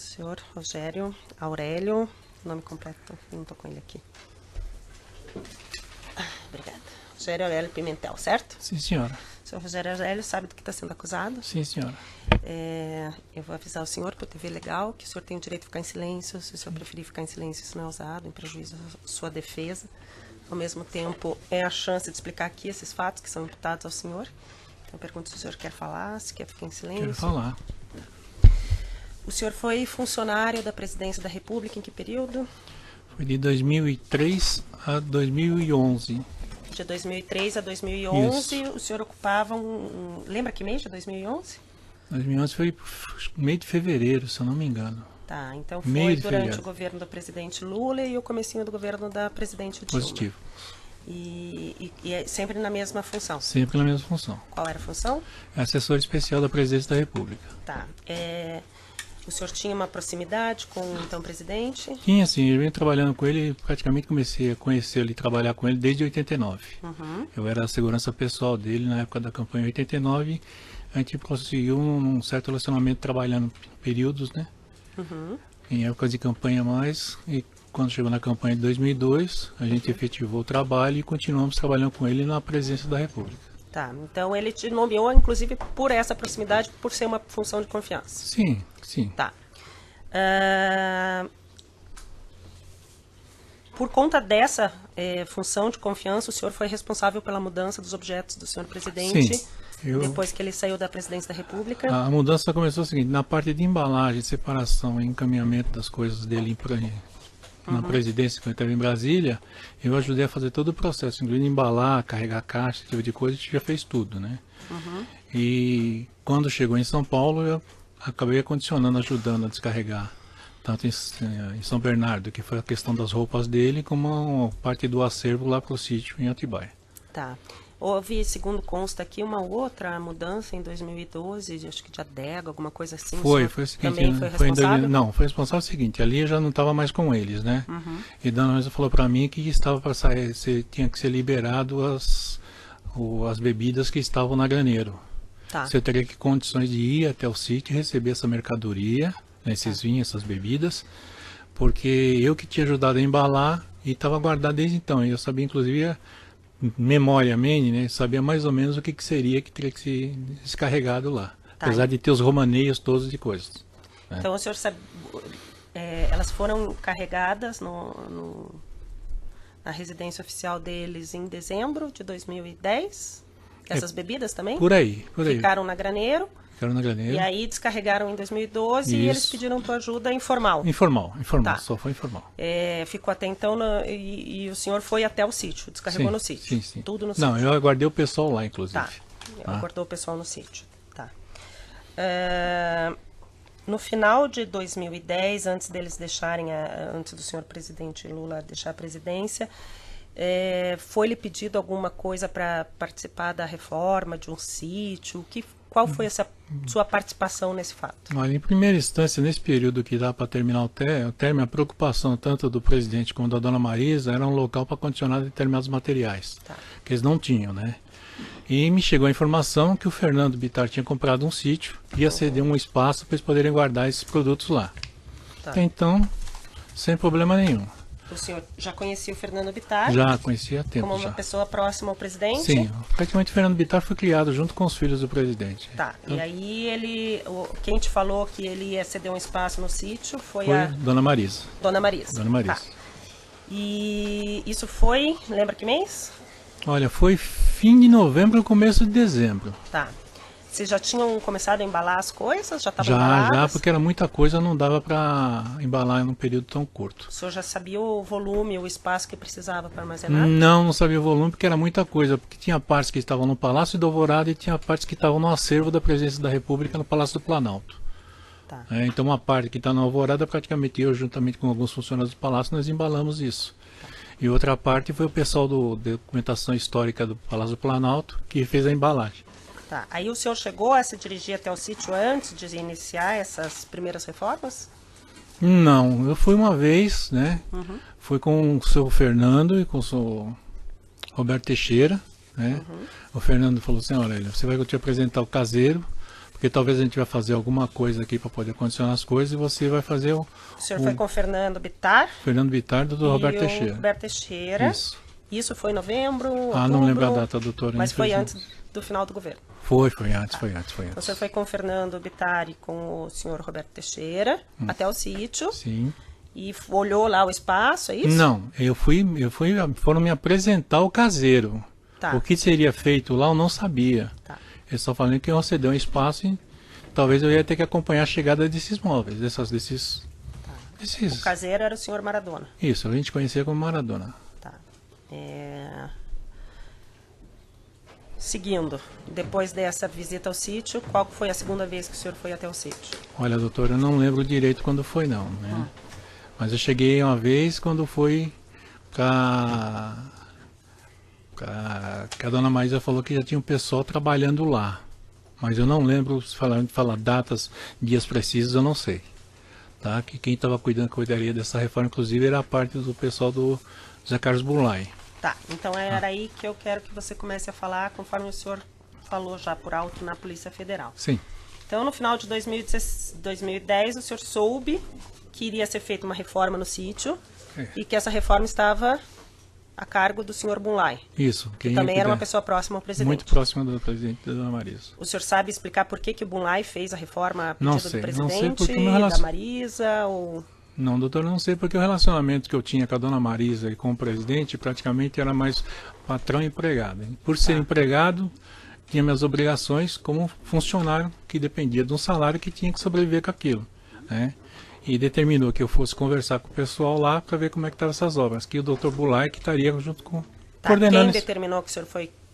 Senhor Rogério Aurélio, nome completo, não estou com ele aqui. Obrigada. Rogério Aurélio Pimentel, certo? Sim, senhora. O senhor Rogério Aurélio sabe do que está sendo acusado? Sim, senhora. Eu vou avisar o senhor por TV Legal que o senhor tem o direito de ficar em silêncio. Se o senhor preferir ficar em silêncio, isso não é usado em prejuízo à sua defesa. Ao mesmo tempo, é a chance de explicar aqui esses fatos que são imputados ao senhor. Então, eu pergunto se o senhor quer falar, se quer ficar em silêncio. Quero falar. O senhor foi funcionário da Presidência da República em que período? Foi de 2003 a 2011. De 2003 a 2011, Isso. o senhor ocupava lembra que mês de 2011? 2011 foi meio de fevereiro, se eu não me engano. Tá, então foi Meio de durante fevereiro. o governo do presidente Lula e o comecinho do governo da presidente Dilma. Positivo. E é sempre na mesma função. Sempre na mesma função. Qual era a função? Assessor especial da Presidência da República. Tá. O senhor tinha uma proximidade com o então presidente? Tinha, sim, eu venho trabalhando com ele, praticamente comecei a conhecê-lo e trabalhar com ele desde 89. Uhum. Eu era a segurança pessoal dele na época da campanha 89. A gente conseguiu um certo relacionamento trabalhando períodos, né? Uhum. Em épocas de campanha mais, e quando chegou na campanha de 2002, a gente efetivou o trabalho e continuamos trabalhando com ele na Presidência da República. Tá, então ele te nomeou, inclusive, por essa proximidade, por ser uma função de confiança. Sim, sim. Tá. Por conta dessa função de confiança, o senhor foi responsável pela mudança dos objetos do senhor presidente, Sim, depois que ele saiu da Presidência da República? A mudança começou o seguinte, na parte de embalagem, separação e encaminhamento das coisas dele na presidência, quando ele estava em Brasília, eu ajudei a fazer todo o processo, incluindo embalar, carregar caixa, esse tipo de coisa, a gente já fez tudo, né? Uhum. E quando chegou em São Paulo, eu acabei acondicionando, ajudando a descarregar, tanto em São Bernardo, que foi a questão das roupas dele, como a parte do acervo lá para o sítio em Atibaia. Tá. Houve, segundo consta aqui, uma outra mudança em 2012, acho que de adega, alguma coisa assim. Foi o seguinte, também foi responsável? não, foi responsável o seguinte, ali eu já não estava mais com eles, né? Uhum. E Dona Luísa falou para mim que estava para sair, tinha que ser liberado as bebidas que estavam na Graneiro. Tá. Você teria que condições de ir até o sítio e receber essa mercadoria, né, esses vinhos, essas bebidas, porque eu que tinha ajudado a embalar e estava guardado desde então. E eu sabia, inclusive, memoriamente, né, sabia mais ou menos o que seria que teria que ser descarregado lá. Tá. Apesar de ter os romaneios todos de coisas. Né? Então o senhor sabe, elas foram carregadas na residência oficial deles em dezembro de 2010? Essas bebidas também? Por aí. Ficaram na Graneiro. Ficaram na Graneiro. E aí descarregaram em 2012 e eles pediram tua ajuda informal. Informal, Tá. Só foi informal. Ficou até então, e o senhor foi até o sítio, descarregou no sítio. Sim. Tudo no sítio. Não, eu aguardei o pessoal lá, inclusive. Tá, aguardou o pessoal no sítio. Tá. No final de 2010, antes deles deixarem, antes do senhor presidente Lula deixar a presidência, foi-lhe pedido alguma coisa para participar da reforma de um sítio? Qual foi essa sua participação nesse fato? Olha, em primeira instância, nesse período que dá para terminar o término, a preocupação tanto do presidente como da dona Marisa era um local para condicionar determinados materiais, Tá. que eles não tinham, né? E me chegou a informação que o Fernando Bittar tinha comprado um sítio e ia ceder um espaço para eles poderem guardar esses produtos lá. Tá. Então, sem problema nenhum. O senhor já conhecia o Fernando Bittar? Já conhecia há tempo Como uma já. pessoa próxima ao presidente? Sim, praticamente o Fernando Bittar foi criado junto com os filhos do presidente. Tá, e aí quem te falou que ele ia ceder um espaço no sítio foi Foi a Dona Marisa. Dona Marisa. Dona Marisa. Tá. E isso foi, lembra que mês? Olha, foi fim de novembro, começo de dezembro. Tá. Vocês já tinham começado a embalar as coisas? Já estavam Já, embaladas? porque era muita coisa, não dava para embalar em um período tão curto. O senhor já sabia o volume, o espaço que precisava para armazenar? Não sabia o volume, porque era muita coisa, porque tinha partes que estavam no Palácio do Alvorada e tinha partes que estavam no acervo da Presidência da República no Palácio do Planalto. Tá. Então uma parte que está na Alvorada, praticamente eu, juntamente com alguns funcionários do Palácio, nós embalamos isso. E outra parte foi o pessoal da documentação histórica do Palácio do Planalto, que fez a embalagem. Tá. Aí o senhor chegou a se dirigir até o sítio antes de iniciar essas primeiras reformas? Não, eu fui uma vez, né? Uhum. Fui com o seu Fernando e com o seu Roberto Teixeira, né? O Fernando falou assim, olha, você vai te apresentar o caseiro, porque talvez a gente vai fazer alguma coisa aqui para poder condicionar as coisas e você vai fazer O senhor foi com o Fernando Bittar Fernando Bittar do Roberto e Teixeira. o Roberto Teixeira. Isso foi em novembro, outubro, Não lembro a data, doutora. mas foi antes do final do governo. Foi antes. Então o senhor foi com o Fernando Bittar e com o senhor Roberto Teixeira até o sítio. Sim. E olhou lá o espaço, é isso? Não, foram me apresentar o caseiro. Tá. O que seria feito lá eu não sabia. Tá. Eles só falaram que iam ceder um espaço e talvez eu ia ter que acompanhar a chegada desses móveis, desses... O caseiro era o senhor Maradona. Isso, a gente conhecia como Maradona. Tá. Seguindo, depois dessa visita ao sítio, qual foi a segunda vez que o senhor foi até o sítio? Olha, doutor, eu não lembro direito quando foi não, né? Mas eu cheguei uma vez quando foi que a dona Maísa falou que já tinha um pessoal trabalhando lá. Mas eu não lembro, se falar datas, dias precisos, eu não sei. Tá? Que quem estava cuidaria dessa reforma, inclusive, era a parte do pessoal do José Carlos Bulay. Tá, então era aí que eu quero que você comece a falar, conforme o senhor falou já por alto na Polícia Federal. Sim. Então, no final de 2010, o senhor soube que iria ser feita uma reforma no sítio e que essa reforma estava a cargo do senhor Bulay. Isso. Que também era uma pessoa próxima ao presidente. Muito próxima do presidente da dona Marisa. O senhor sabe explicar por que o Bulay fez a reforma a pedido do presidente, não sei porque da Marisa? Ou... Não, doutor, não sei, porque o relacionamento que eu tinha com a dona Marisa e com o presidente praticamente era mais patrão e empregado. Por ser empregado, tinha minhas obrigações como funcionário que dependia de um salário que tinha que sobreviver com aquilo, né? E determinou que eu fosse conversar com o pessoal lá para ver como é que estavam essas obras. Que o doutor Bulay que estaria junto com coordenando. Quem determinou que o senhor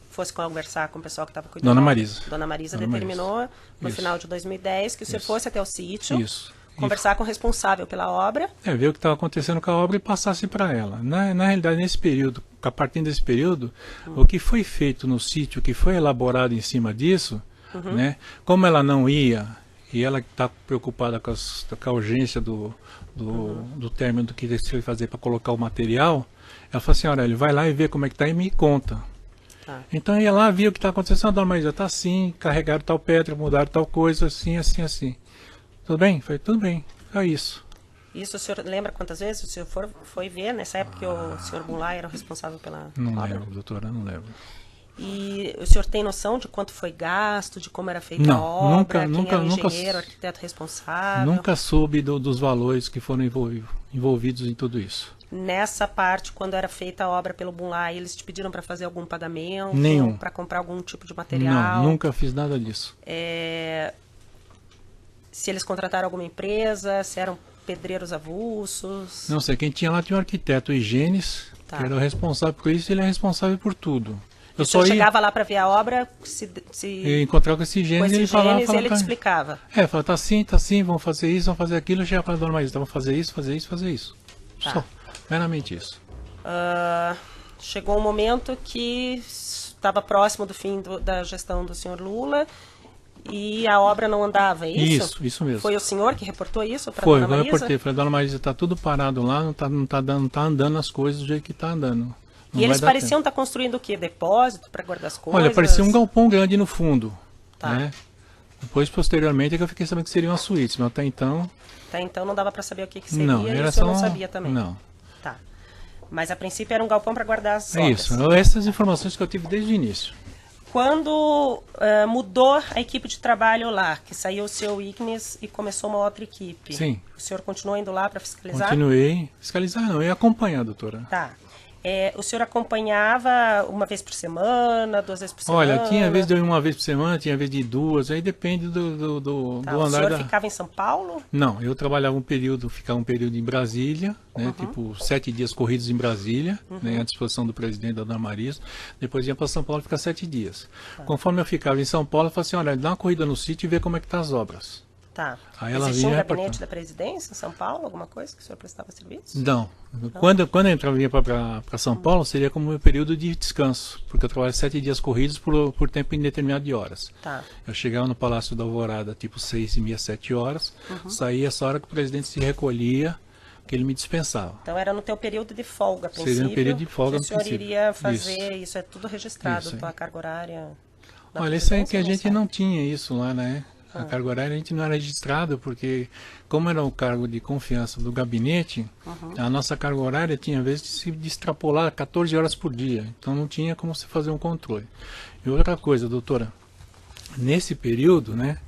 fosse conversar com o pessoal que estava cuidando? Dona Marisa. Dona Marisa determinou no final de 2010 que o senhor fosse até o sítio. Isso. Conversar com o responsável pela obra. Ver o que estava acontecendo com a obra e passasse para ela. Na realidade, nesse período, a partir desse período, o que foi feito no sítio, o que foi elaborado em cima disso, né, como ela não ia, e ela está preocupada com a urgência do término do que se vai fazer para colocar o material, ela falou assim, Aurélio, vai lá e vê como é que está e me conta. Então eu ia lá, via o que está acontecendo, dona Maísa, está assim, carregaram tal pedra, mudaram tal coisa, assim, assim, assim. Tudo bem? Falei, tudo bem, é isso. Isso o senhor lembra quantas vezes o senhor foi ver? Nessa época que o senhor Bulay era o responsável pela obra? Não lembro, doutora, não lembro. E o senhor tem noção de quanto foi gasto, de como era feita a obra, quem era o engenheiro, arquiteto responsável? Nunca soube dos valores que foram envolvidos em tudo isso. Nessa parte, quando era feita a obra pelo Bulay, eles te pediram para fazer algum pagamento? Nenhum. Para comprar algum tipo de material? Não, nunca fiz nada disso. Se eles contrataram alguma empresa, se eram pedreiros avulsos? Não sei, quem tinha lá tinha um arquiteto, o Higenes, que era o responsável por isso, ele é responsável por tudo. Eu só chegava lá para ver a obra, eu encontrava com esse Higenes e ele falava... ele te explicava? Falava, tá assim, vamos fazer isso, vamos fazer aquilo, eu chegava para a dona Maísa, vamos fazer isso, fazer isso, fazer isso. Só, meramente isso. Chegou um momento que estava próximo do fim da gestão do senhor Lula e a obra não andava, é isso? Isso mesmo. Foi o senhor que reportou isso para a dona Marisa? Foi, eu reportei. Falei, dona Marisa, está tudo parado lá, não tá andando as coisas do jeito que está andando. E eles pareciam estar construindo o quê? Depósito para guardar as coisas? Olha, parecia um galpão grande no fundo. Né? Depois, posteriormente, é que eu fiquei sabendo que seriam as suítes, mas até então... Até então não dava para saber o que seria, não, e o senhor não sabia também? Não. Tá. Mas a princípio era um galpão para guardar as obras? Isso, essas informações que eu tive desde o início. Quando mudou a equipe de trabalho lá, que saiu o seu Ignis e começou uma outra equipe, sim, o senhor continuou indo lá para fiscalizar? Continuei. Fiscalizar não, eu ia acompanhar, doutora. Tá. O senhor acompanhava uma vez por semana, 2 vezes por semana? Olha, tinha vez de uma vez por semana, tinha vez de 2, aí depende do andar. O senhor ficava em São Paulo? Não, eu trabalhava ficava um período em Brasília, né, tipo 7 dias corridos em Brasília, né, à disposição do presidente da dona Marisa. Depois ia para São Paulo ficar 7 dias. Conforme eu ficava em São Paulo, eu falei assim, olha, dá uma corrida no sítio e vê como é que tá as obras. Tá. Aí ela existia um vinha gabinete da presidência em São Paulo, alguma coisa que o senhor prestava serviço? Não. Quando eu vinha para São Paulo, seria como um período de descanso, porque eu trabalhava 7 dias corridos por tempo indeterminado de horas. Tá. Eu chegava no Palácio da Alvorada tipo 6h30, 7 horas, saía essa hora que o presidente se recolhia, que ele me dispensava. Então era no teu período de folga, a princípio? Seria um período de folga, o senhor iria fazer, isso é tudo registrado, tua carga horária? Olha, isso aí que a gente não tinha isso lá, né? A carga horária a gente não era registrado, porque como era o cargo de confiança do gabinete, a nossa carga horária tinha vezes de extrapolar 14 horas por dia. Então não tinha como se fazer um controle. E outra coisa, doutora, nesse período, né?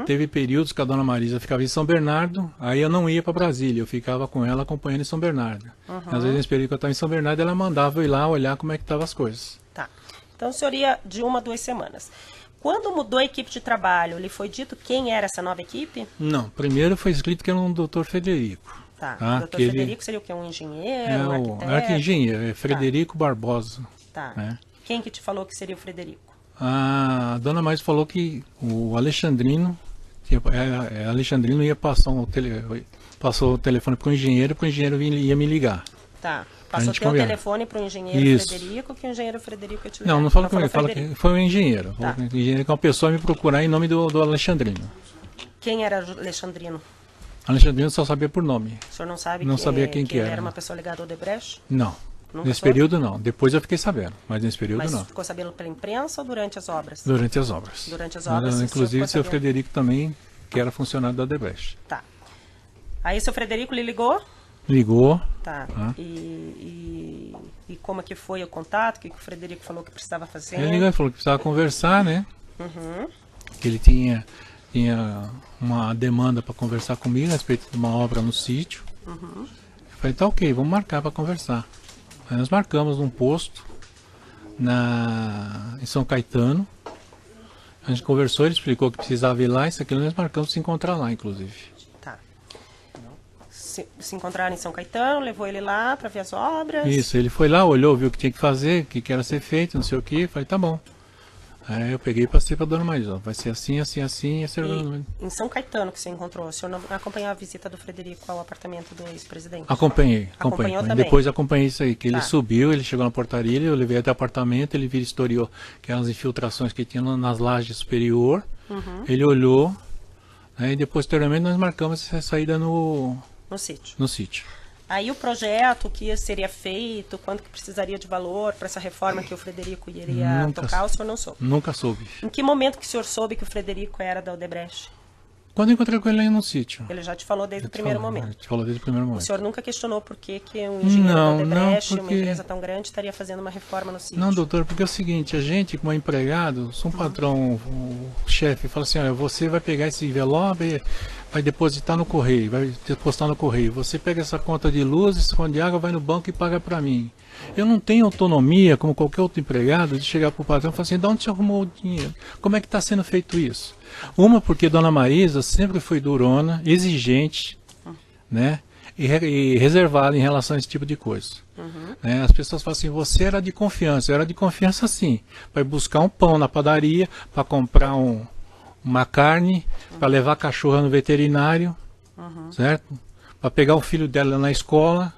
Teve períodos que a dona Marisa ficava em São Bernardo, aí eu não ia para Brasília, eu ficava com ela acompanhando em São Bernardo. Às vezes nesse período que eu estava em São Bernardo, ela mandava eu ir lá olhar como é que estavam as coisas. Tá. Então o senhor ia de 1 a 2 semanas. Quando mudou a equipe de trabalho, lhe foi dito quem era essa nova equipe? Não, primeiro foi escrito que era um doutor Frederico. Tá. Tá? O doutor Frederico seria o quê? Um engenheiro, um arquiteto? Arquengenheiro, é Frederico Barbosa. Tá. Né? Quem que te falou que seria o Frederico? A dona Marisa falou que o Alexandrino ia passar passou o telefone para o engenheiro ia me ligar. Tá. Passou o telefone para o engenheiro Isso. Frederico, que o engenheiro Frederico ia te ligar. Não fala com ele, fala que foi o engenheiro. Tá. O engenheiro que é uma pessoa me procurar em nome do Alexandrino. Quem era Alexandrino? Alexandrino só sabia por nome. O senhor não sabe não sabia quem que ele era. Era uma pessoa ligada ao Odebrecht? Não. Nunca nesse soube? período não. Depois eu fiquei sabendo, mas nesse período mas não. Ficou sabendo pela imprensa ou durante as obras? Durante as obras. Durante as obras. Inclusive o seu Frederico também, que era funcionário da Odebrecht. Tá. Aí seu Frederico lhe ligou? Ligou. Tá. E como é que foi o contato? O que o Frederico falou que precisava fazer? Ele ligou e falou que precisava conversar, né? Que ele tinha uma demanda para conversar comigo a respeito de uma obra no sítio. Eu falei, tá ok, vamos marcar para conversar. Aí nós marcamos num posto em São Caetano. A gente conversou, ele explicou que precisava ir lá, isso aqui nós marcamos de se encontrar lá, inclusive. Tá. Se encontraram em São Caetano, levou ele lá para ver as obras. Isso, ele foi lá, olhou, viu o que tinha que fazer, o que era ser feito, não sei o que, falei, tá bom. Aí eu peguei e passei para a dona Marisa, vai ser assim, assim, assim. Em São Caetano que você encontrou, o senhor não acompanhou a visita do Frederico ao apartamento do ex-presidente? Acompanhei. Também? Depois acompanhei isso aí, que ele subiu, ele chegou na portaria, eu levei até o apartamento, ele vistoriou que eram as infiltrações que tinha nas lajes superior, ele olhou, aí depois, posteriormente, nós marcamos essa saída no sítio. Aí o projeto, o que seria feito, quanto que precisaria de valor para essa reforma que o Frederico iria tocar, o senhor não soube? Nunca soube. Em que momento que o senhor soube que o Frederico era da Odebrecht? Quando eu encontrei com ele aí no sítio. Ele já te falou desde o primeiro momento? Te falou desde o primeiro momento. O senhor nunca questionou por que um engenheiro da Odebrecht, porque... uma empresa tão grande, estaria fazendo uma reforma no sítio? Não, doutor, porque é o seguinte, a gente, como empregado, se um patrão, o chefe, fala assim, olha, você vai pegar esse envelope, vai depositar no correio, vai depositar no correio, você pega essa conta de luz, essa conta de água, vai no banco e paga para mim. Eu não tenho autonomia, como qualquer outro empregado, de chegar para o patrão e falar assim, de onde você arrumou o dinheiro? Como é que está sendo feito isso? Uma, porque Dona Marisa sempre foi durona, exigente, né? E reservada em relação a esse tipo de coisa. Né? As pessoas falam assim, você era de confiança. Eu era de confiança sim, para ir buscar um pão na padaria, para comprar uma carne, para levar a cachorra no veterinário, certo? Para pegar o filho dela na escola,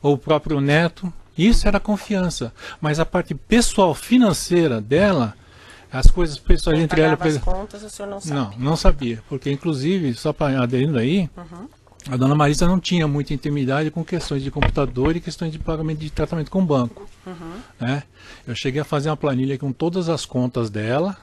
ou o próprio neto. Isso era confiança. Mas a parte pessoal financeira dela, as coisas pessoais entre ela e as contas, o senhor não sabe? Não sabia. Porque, inclusive, só para aderindo aí, a dona Marisa não tinha muita intimidade com questões de computador e questões de pagamento de tratamento com o banco. Né? Eu cheguei a fazer uma planilha com todas as contas dela,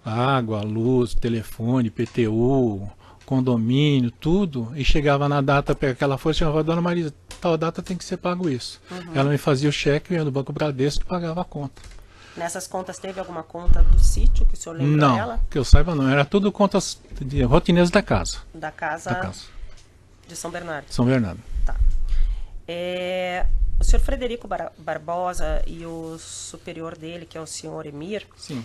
água, luz, telefone, PTU, condomínio, tudo, e chegava na data, pega aquela folha e chamava, dona Marisa, tal data tem que ser pago isso. Ela me fazia o cheque, eu ia no Banco Bradesco e pagava a conta. Nessas contas teve alguma conta do sítio que o senhor lembra dela? Não, que eu saiba não, era tudo contas rotineiras da casa. Da casa de São Bernardo. São Bernardo. Tá. O senhor Frederico Barbosa e o superior dele, que é o senhor Emir, sim,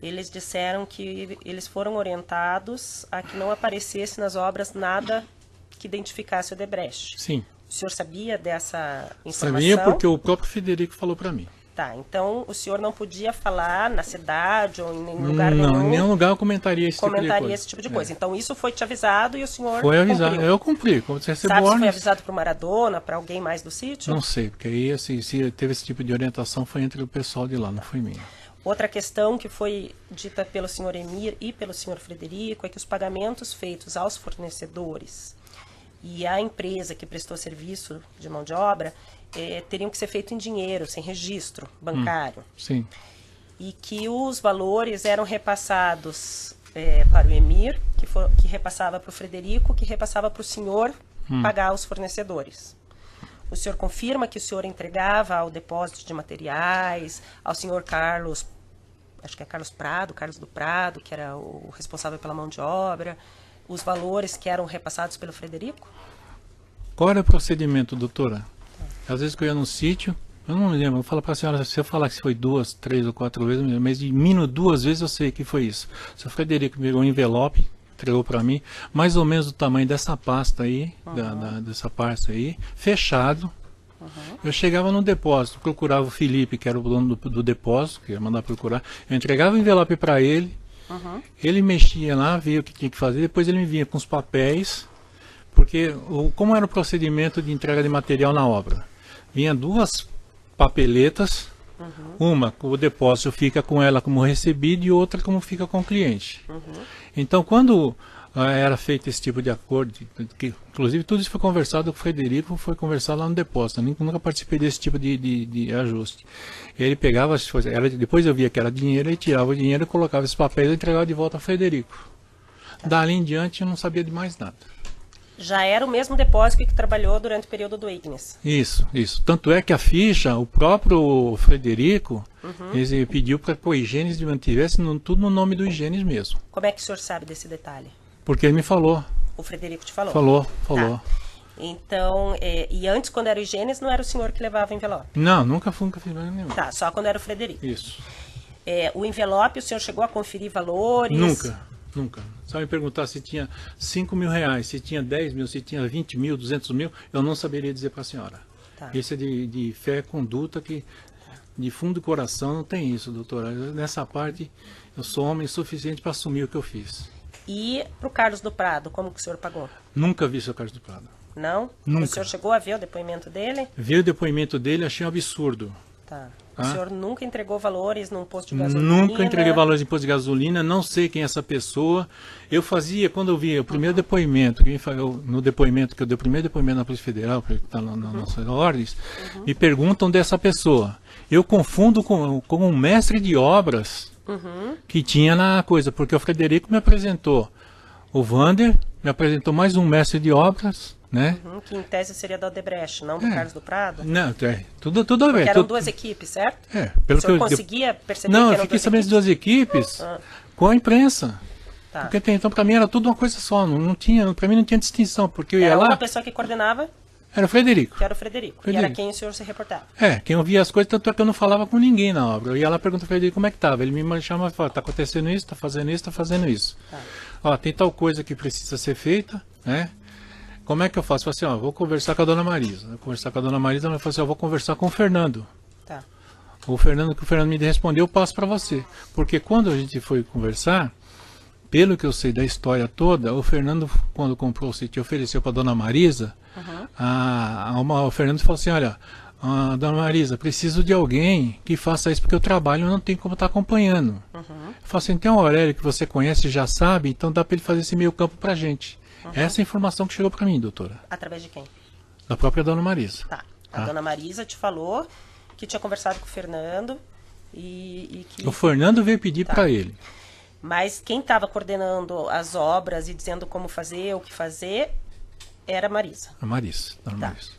eles disseram que eles foram orientados a que não aparecesse nas obras nada que identificasse o Odebrecht. Sim. O senhor sabia dessa informação? Sabia porque o próprio Frederico falou para mim. Tá, então o senhor não podia falar na cidade ou em nenhum lugar nenhum? Não, em nenhum lugar eu comentaria esse tipo de coisa. Então isso foi te avisado e o senhor foi avisado. cumpriu. Eu cumpri. Como você recebeu Sabe se ordens? foi avisado para o Maradona, para alguém mais do sítio? Não sei, porque aí assim, se teve esse tipo de orientação foi entre o pessoal de lá, não foi minha. Outra questão que foi dita pelo senhor Emir e pelo senhor Frederico é que os pagamentos feitos aos fornecedores e à empresa que prestou serviço de mão de obra teriam que ser feitos em dinheiro, sem registro bancário. Sim. E que os valores eram repassados para o Emir, que repassava para o Frederico, que repassava para o senhor pagar os fornecedores. O senhor confirma que o senhor entregava ao depósito de materiais, ao senhor Carlos, acho que é Carlos do Prado, que era o responsável pela mão de obra, os valores que eram repassados pelo Frederico? Qual era o procedimento, doutora? Às vezes que eu ia no sítio, eu não me lembro, eu falo para a senhora, se eu falar que foi 2, 3 ou 4 vezes, mas de mínimo 2 vezes eu sei que foi isso. O seu Frederico pegou um envelope, entregou para mim, mais ou menos do tamanho dessa pasta aí, dessa pasta aí, fechado. Eu chegava no depósito, procurava o Felipe, que era o dono do depósito, que ia mandar procurar, eu entregava o envelope para ele, ele mexia lá, via o que tinha que fazer, depois ele me vinha com os papéis, porque como era o procedimento de entrega de material na obra? Vinha 2 papeletas, uma, o depósito fica com ela como recebido e outra como fica com o cliente. Então, quando era feito esse tipo de acordo, que, inclusive tudo isso foi conversado com o Frederico, foi conversado lá no depósito, eu nunca participei desse tipo de ajuste. Ele pegava, depois eu via que era dinheiro, ele tirava o dinheiro, colocava esses papéis e entregava de volta ao Frederico. Dali em diante eu não sabia de mais nada. Já era o mesmo depósito que trabalhou durante o período do Ignis. Isso. Tanto é que a ficha, o próprio Frederico, ele pediu para que o Higênis mantivesse tudo no nome do Higênis mesmo. Como é que o senhor sabe desse detalhe? Porque ele me falou. O Frederico te falou? Falou. Tá. Então, e antes, quando era o Higênis, não era o senhor que levava o envelope? Não, nunca fiz nenhum. Tá, só quando era o Frederico. Isso. O envelope, o senhor chegou a conferir valores? Nunca. Só me perguntar se tinha 5 mil reais, se tinha 10 mil, se tinha 20 mil, 200 mil, eu não saberia dizer para a senhora. Tá. Isso é de fé e conduta que, de fundo do coração, não tem isso, doutora. Nessa parte, eu sou homem suficiente para assumir o que eu fiz. E para o Carlos do Prado, como que o senhor pagou? Nunca vi o seu Carlos do Prado. Não? Nunca. O senhor chegou a ver o depoimento dele? Vi o depoimento dele, achei um absurdo. Tá. O senhor nunca entregou valores num posto de gasolina? Nunca entreguei valores em posto de gasolina, não sei quem é essa pessoa. Eu fazia, quando eu vi o primeiro depoimento, no depoimento que eu dei, o primeiro depoimento na Polícia Federal, que está nas nossas ordens, me perguntam dessa pessoa. Eu confundo com um mestre de obras que tinha na coisa, porque o Frederico me apresentou o Vander, me apresentou mais um mestre de obras, né? Que em tese seria da Odebrecht, não do Carlos do Prado? Não, tudo bem. Porque eram 2 equipes, certo? Pelo o senhor que eu conseguia perceber não, que eu eram fiquei 2 sabendo de 2 equipes com a imprensa. Tá. Porque então para mim era tudo uma coisa só, para mim não tinha distinção, porque eu ia Era lá. uma pessoa que coordenava, Era o Frederico. que era o Frederico. E era quem o senhor se reportava. Quem ouvia as coisas, tanto é que eu não falava com ninguém na obra. Eu ia lá e perguntava ao Frederico como é que estava. Ele me chamava e falava, está acontecendo isso, está fazendo isso, está fazendo isso. Tá. Ó, tem tal coisa que precisa ser feita, né? Como é que eu faço? Eu falei assim, vou conversar com a dona Marisa. Eu conversar com a dona Marisa, ela falou assim, vou conversar com o Fernando. Tá. O Fernando me respondeu, eu passo para você. Porque quando a gente foi conversar, pelo que eu sei da história toda, o Fernando, quando comprou o sítio, ofereceu para a dona Marisa, o Fernando falou assim, olha, dona Marisa, preciso de alguém que faça isso, porque o trabalho não tem como estar acompanhando. Eu falei assim, tem um Aurélio que você conhece e já sabe, então dá para ele fazer esse meio campo para a gente. Essa é a informação que chegou para mim, doutora. Através de quem? Da própria dona Marisa. Tá. A dona Marisa te falou que tinha conversado com o Fernando e que... O Fernando veio pedir para ele. Mas quem estava coordenando as obras e dizendo como fazer, o que fazer, era a Marisa. A Marisa, dona Marisa.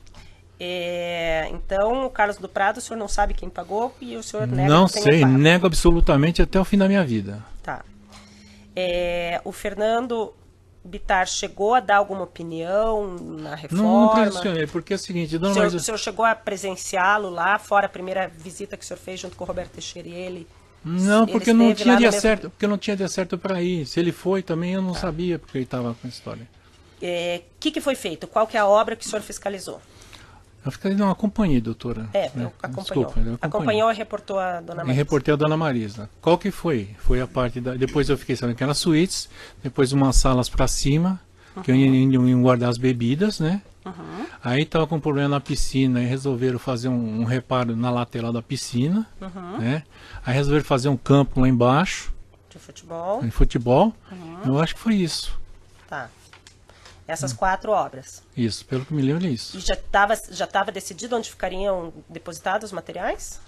Então, o Carlos do Prado, o senhor não sabe quem pagou e o senhor nega não que tenha sei, pago. nego absolutamente até o fim da minha vida. Tá. O Fernando Bittar chegou a dar alguma opinião na reforma? Não impressionei, porque é o seguinte, dona Marisa... O senhor chegou a presenciá-lo lá, fora a primeira visita que o senhor fez junto com o Roberto Teixeira e ele? Não, porque não tinha dia certo, porque não tinha dia certo para ir. Se ele foi também, eu não sabia, porque ele estava com a história. O que foi feito? Qual que é a obra que o senhor fiscalizou? Eu não acompanhei, doutora. Acompanhou. Desculpa, Acompanhou e reportou a dona Marisa. E reportei a dona Marisa. Qual que foi? Foi a parte da... Depois eu fiquei sabendo que era suítes, depois umas salas para cima, que eu ia guardar as bebidas, né? Aí estava com problema na piscina e resolveram fazer um reparo na lateral da piscina, né? Aí resolveram fazer um campo lá embaixo. De futebol. De futebol. Eu acho que foi isso. Tá. Essas 4 obras. Isso, pelo que me lembro é isso. E já tava decidido onde ficariam depositados os materiais?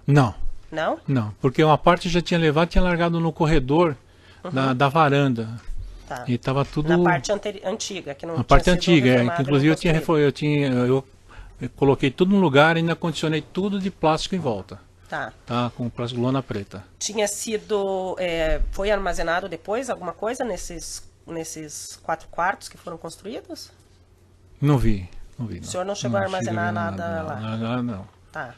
Não. Não? Não, porque uma parte já tinha levado, tinha largado no corredor da varanda. Tá. E tava tudo... Na parte antiga, que não Na parte tinha sido antiga, reformada, que inclusive não eu coloquei tudo no lugar e ainda condicionei tudo de plástico em volta. Tá, com plástico lona preta. Tinha sido... foi armazenado depois alguma coisa nesses 4 quartos que foram construídos? Não vi. Não. O senhor não chegou a armazenar nada lá? Nada, não. Tá.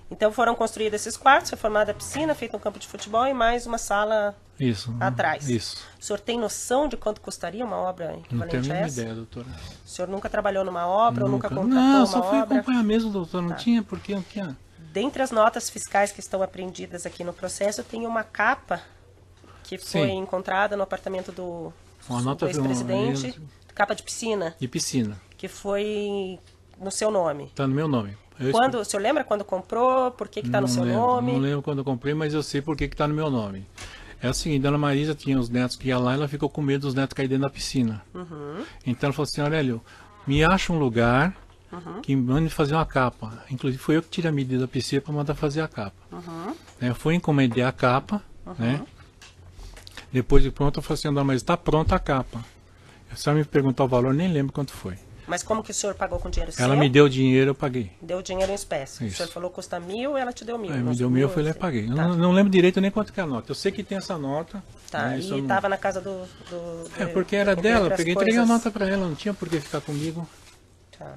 Então foram construídos esses quartos, reformada a piscina, feito um campo de futebol e mais uma sala atrás. Isso. O senhor tem noção de quanto custaria uma obra equivalente não tenho a a mínima essa? ideia, doutora. O senhor nunca trabalhou numa obra ou nunca contratou não, só uma fui obra? acompanhar mesmo, doutor. Não tinha, porque não tinha... Dentre as notas fiscais que estão apreendidas aqui no processo, tem uma capa que foi encontrada no apartamento do ex-presidente, capa de piscina. De piscina. Que foi no seu nome. Está no meu nome. O senhor lembra quando comprou? Por que está no seu nome? Não lembro quando eu comprei, mas eu sei por que está no meu nome. É o seguinte, Dona Marisa tinha os netos que iam lá e ela ficou com medo dos netos caírem dentro da piscina. Então ela falou assim, Aurélio, me acha um lugar que mande fazer uma capa. Inclusive foi eu que tirei a medida da piscina para mandar fazer a capa. Eu fui encomendar a capa, né? Depois de pronto eu falei assim, Dona Marisa, está pronta a capa. Se ela me perguntar o valor, nem lembro quanto foi. Mas como que o senhor pagou com dinheiro seu? Ela me deu o dinheiro, eu paguei. Deu dinheiro em espécie. Isso. O senhor falou que custa 1.000, ela te deu 1.000. Me deu 1.000, eu fui lá e paguei. Tá. Não lembro direito nem quanto que é a nota. Eu sei que tem essa nota. Tá, e estava na casa do porque era dela, eu peguei e entreguei a nota para ela, não tinha por que ficar comigo. Tá.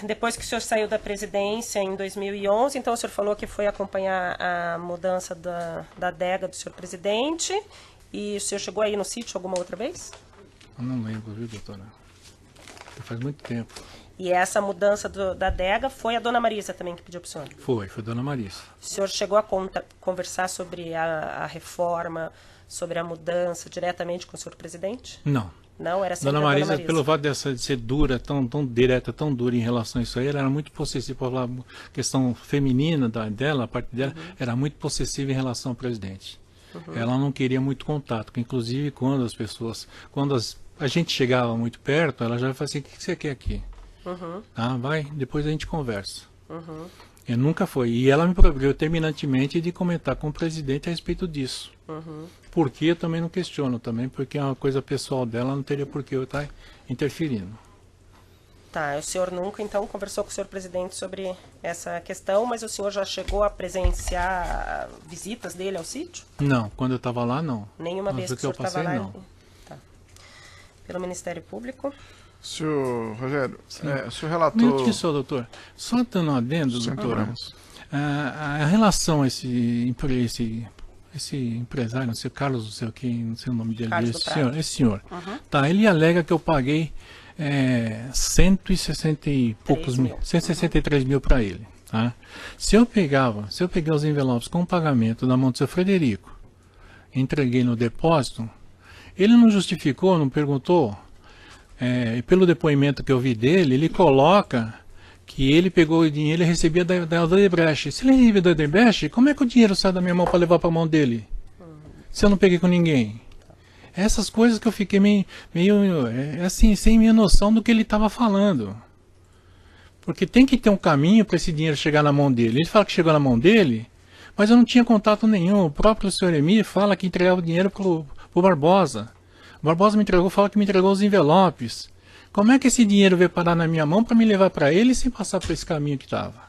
Depois que o senhor saiu da presidência em 2011, então o senhor falou que foi acompanhar a mudança da adega do senhor presidente. E o senhor chegou aí no sítio alguma outra vez? Eu não lembro, viu, doutora? Faz muito tempo. E essa mudança da adega foi a Dona Marisa também que pediu para o senhor? Foi a Dona Marisa. O senhor chegou a conversar sobre a reforma, sobre a mudança diretamente com o senhor presidente? Não. Não, era sempre Dona Marisa, pelo fato de ser dura, tão direta, tão dura em relação a isso aí, ela era muito possessiva, a questão feminina dela, a parte dela, era muito possessiva em relação ao presidente. Ela não queria muito contato, inclusive quando a gente chegava muito perto, ela já falava assim, o que você quer aqui? Vai, depois a gente conversa. E nunca foi. E ela me proibiu terminantemente de comentar com o presidente a respeito disso. Por que eu também não questiono também, porque é uma coisa pessoal dela, não teria por que eu estar interferindo. Tá, o senhor nunca, então, conversou com o senhor presidente sobre essa questão, mas o senhor já chegou a presenciar visitas dele ao sítio? Não, quando eu estava lá, não. Nenhuma vez que o senhor estava lá? Não. Tá. Pelo Ministério Público? Senhor Rogério, o senhor relatou... Um minuto só, doutor. Só dando um adendo, doutora. A relação a esse empresário, não sei, Carlos, não sei o que, não sei o nome dele, esse senhor. Tá, ele alega que eu paguei 160 e poucos mil, 163 mil para ele. Tá? Se eu peguei os envelopes com o pagamento da mão do seu Frederico, entreguei no depósito, ele não justificou, não perguntou, pelo depoimento que eu vi dele, ele coloca que ele pegou o dinheiro e recebia da Odebrecht. Se ele recebia da Odebrecht, como é que o dinheiro sai da minha mão para levar para a mão dele? Se eu não peguei com ninguém? Essas coisas que eu fiquei meio assim, sem minha noção do que ele estava falando. Porque tem que ter um caminho para esse dinheiro chegar na mão dele. Ele fala que chegou na mão dele, mas eu não tinha contato nenhum. O próprio senhor Emir fala que entregava o dinheiro para o Barbosa. O Barbosa fala que me entregou os envelopes. Como é que esse dinheiro veio parar na minha mão para me levar para ele sem passar por esse caminho que estava?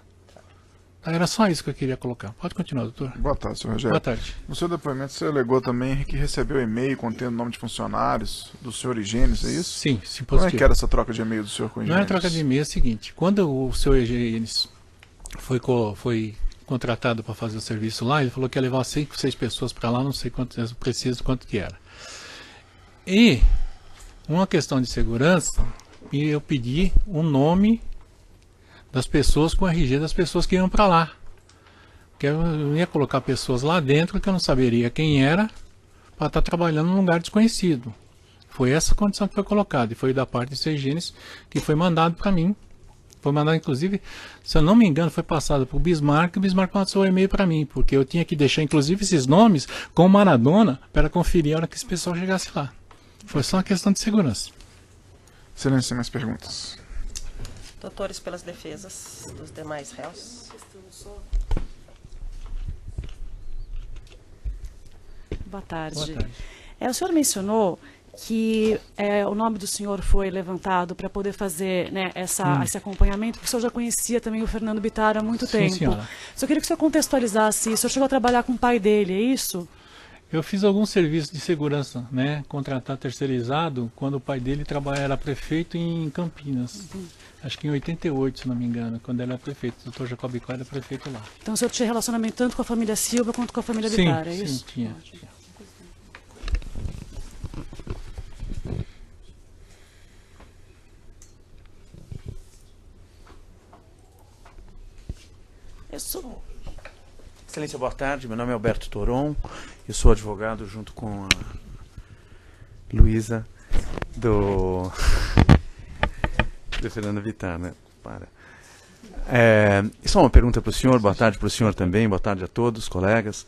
Era só isso que eu queria colocar. Pode continuar, doutor. Boa tarde, senhor Rogério. Boa tarde. No seu depoimento, você alegou também que recebeu e-mail contendo o nome de funcionários do senhor Higênios, é isso? Sim, positivo. Como é que era essa troca de e-mail do senhor com o Higênios? Não era troca de e-mail, é o seguinte. Quando o senhor Higênios foi contratado para fazer o serviço lá, ele falou que ia levar 5, 6 pessoas para lá, não sei quanto preciso, quanto que era. E uma questão de segurança, e eu pedi o nome das pessoas com o RG das pessoas que iam para lá. Porque eu não ia colocar pessoas lá dentro que eu não saberia quem era para estar trabalhando num lugar desconhecido. Foi essa condição que foi colocada, e foi da parte de Sergines que foi mandado para mim. Foi mandado, inclusive, se eu não me engano, foi passado para o Bismarck passou o e-mail para mim, porque eu tinha que deixar, inclusive, esses nomes com Maradona para conferir a hora que esse pessoal chegasse lá. Foi só uma questão de segurança. Excelência, mais perguntas? Doutores, pelas defesas dos demais réus. Boa tarde. Boa tarde. O senhor mencionou que o nome do senhor foi levantado para poder fazer, né, esse acompanhamento, porque o senhor já conhecia também o Fernando Bittar há muito tempo. Senhora. Só queria que o senhor contextualizasse isso. O senhor chegou a trabalhar com o pai dele, é isso? Eu fiz alguns serviços de segurança, né, contratado terceirizado, quando o pai dele era prefeito em Campinas. Acho que em 88, se não me engano, quando ele era prefeito. O Dr. Jacobicó era prefeito lá. Então o senhor tinha relacionamento tanto com a família Silva quanto com a família Bittar, é isso? Sim, tinha. Excelência, boa tarde. Meu nome é Alberto Toron. Eu sou advogado junto com a Luísa do Fernando Bittar, né? Só uma pergunta para o senhor. Boa tarde para o senhor também. Boa tarde a todos, colegas.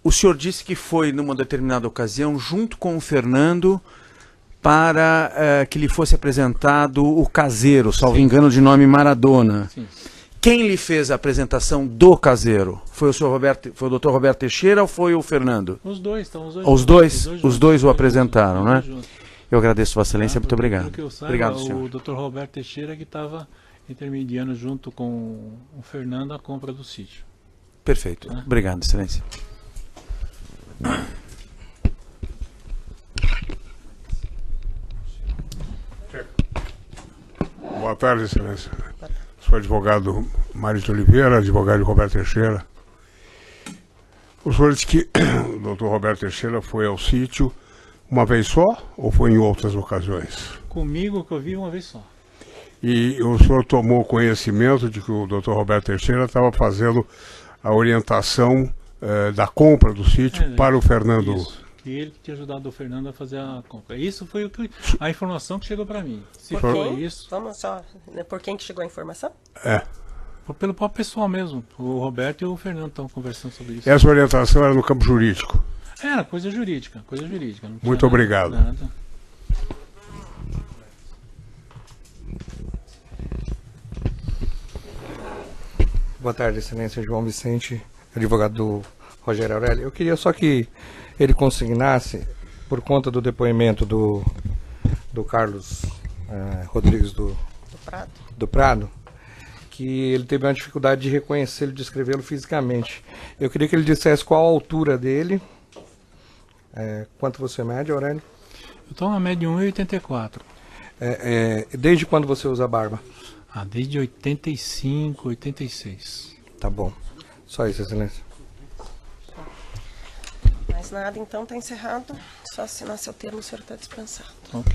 O senhor disse que foi, numa determinada ocasião, junto com o Fernando, para que lhe fosse apresentado o caseiro, salvo engano, de nome Maradona. Sim. Quem lhe fez a apresentação do caseiro? Foi o Dr. Roberto Teixeira ou foi o Fernando? Os dois, então. Os dois o apresentaram, né? Eu agradeço, Vossa Excelência, muito obrigado. Pelo que eu saiba, Obrigado, senhor. O Dr. Roberto Teixeira que estava intermediando junto com o Fernando a compra do sítio. Perfeito. Obrigado, Excelência. Boa tarde, Excelência. Sou advogado Mário de Oliveira, advogado de Roberto Teixeira. O senhor disse que o doutor Roberto Teixeira foi ao sítio uma vez só ou foi em outras ocasiões? Comigo, que eu vi uma vez só. E o senhor tomou conhecimento de que o doutor Roberto Teixeira estava fazendo a orientação da compra do sítio para o Fernando? Isso. Que ele que tinha ajudado o Fernando a fazer a compra. Isso foi a informação que chegou para mim. Se Por foi quem? isso, Vamos só, né, por quem que chegou a informação? foi pelo próprio pessoal mesmo. O Roberto e o Fernando estão conversando sobre isso. Essa orientação era no campo jurídico. Era coisa jurídica, coisa jurídica. Não tinha Muito obrigado. Nada. Boa tarde, Excelência João Vicente, advogado do Rogério Aurélio. Eu queria só que ele consignasse, por conta do depoimento do Carlos Rodrigues do Prado, que ele teve uma dificuldade de reconhecê-lo, de descrevê-lo fisicamente. Eu queria que ele dissesse qual a altura dele, quanto você mede, Aurélio? Eu estou na média de 1,84. Desde quando você usa barba? Desde 85, 86. Tá bom. Só isso, Excelência. Mais nada, então, está encerrado. Só assinar seu termo, o senhor está dispensado. Ok.